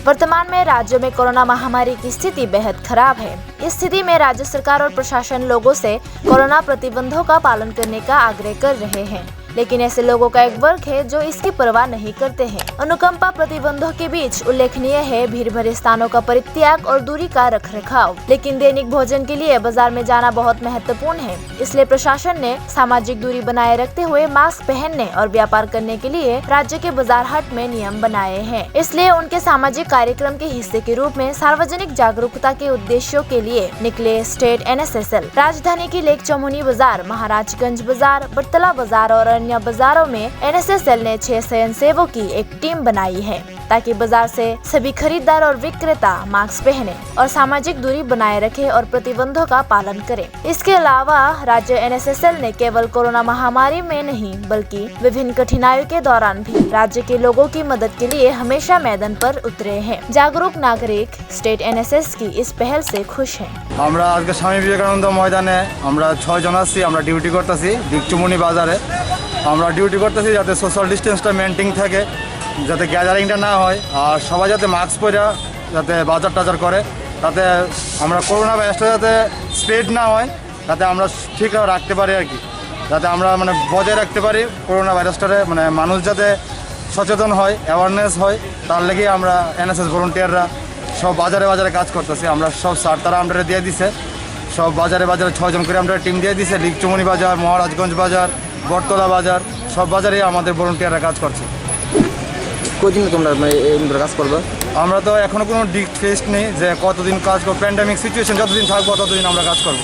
वर्तमान में राज्य में कोरोना महामारी की स्थिति बेहद खराब है। इस स्थिति में राज्य सरकार और प्रशासन लोगों से कोरोना प्रतिबंधों का पालन करने का आग्रह कर रहे हैं, लेकिन ऐसे लोगों का एक वर्ग है जो इसकी परवाह नहीं करते हैं। अनुकंपा प्रतिबंधों के बीच उल्लेखनीय है भीड़ भरे स्थानों का परित्याग और दूरी का रखरखाव। लेकिन दैनिक भोजन के लिए बाजार में जाना बहुत महत्वपूर्ण है, इसलिए प्रशासन ने सामाजिक दूरी बनाए रखते हुए मास्क पहनने और व्यापार करने के लिए राज्य के बाजार हाट में नियम बनाए हैं। इसलिए उनके सामाजिक कार्यक्रम के हिस्से के रूप में सार्वजनिक जागरूकता के उद्देश्यों के लिए निकले स्टेट NSSL राजधानी की लेक चौमुहनी बाजार, महाराजगंज बाजार, बरतला बाजार और अन्य बाजारों में NSSL ने 6 स्वयंसेवकों की एक टीम बनाई है ताकि बाजार से सभी खरीदार और विक्रेता मास्क पहने और सामाजिक दूरी बनाए रखें और प्रतिबंधों का पालन करें। इसके अलावा राज्य NSSL ने केवल कोरोना महामारी में नहीं बल्कि विभिन्न कठिनाइयों के दौरान भी राज्य के लोगों की मदद के लिए हमेशा मैदान पर उतरे हैं। जागरूक नागरिक स्टेट NSS की इस पहल से खुश हैं। আমরা আজকে স্বামী বিবেকানন্দ ময়দানে আমরা 6 জন আছি। আমরা ডিউটি করতেছি চৌমুহনী বাজারে। আমরা ডিউটি করতেছি যাতে সোশ্যাল ডিস্টেন্সটা মেনটেন থাকে, যাতে গ্যাদারিংটা না হয়, আর সবাই যাতে মাস্ক পরে যাতে বাজার টাজার করে, তাতে আমরা করোনা ভাইরাসটা যাতে স্প্রেড না হয়, যাতে আমরা ঠিক রাখতে পারি আর কি, যাতে আমরা মানে বজায় রাখতে পারি করোনা ভাইরাসটারে, মানে মানুষ যাতে সচেতন হয়, অ্যাওয়ারনেস হয়, তার লেগে আমরা NSS ভলান্টিয়াররা সব বাজারে বাজারে কাজ করতেছি। আমরা সব স্যার তারা আমরা দিয়ে দিছে, সব বাজারে বাজারে 6 জন করে আমরা টিম দিয়ে দিছে। লিক চৌমুহনী বাজার, মহারাজগঞ্জ বাজার, বটতলা বাজার, সব বাজারে আমাদের ভলান্টিয়াররা কাজ করছে। কতদিন তোমরা কাজ করবে? আমরা তো এখনো কোনো ডিক ফিক্সড নেই যে কতদিন কাজ করবো। প্যান্ডামিক সিচুয়েশন যতদিন থাকবো ততদিন আমরা কাজ করবো।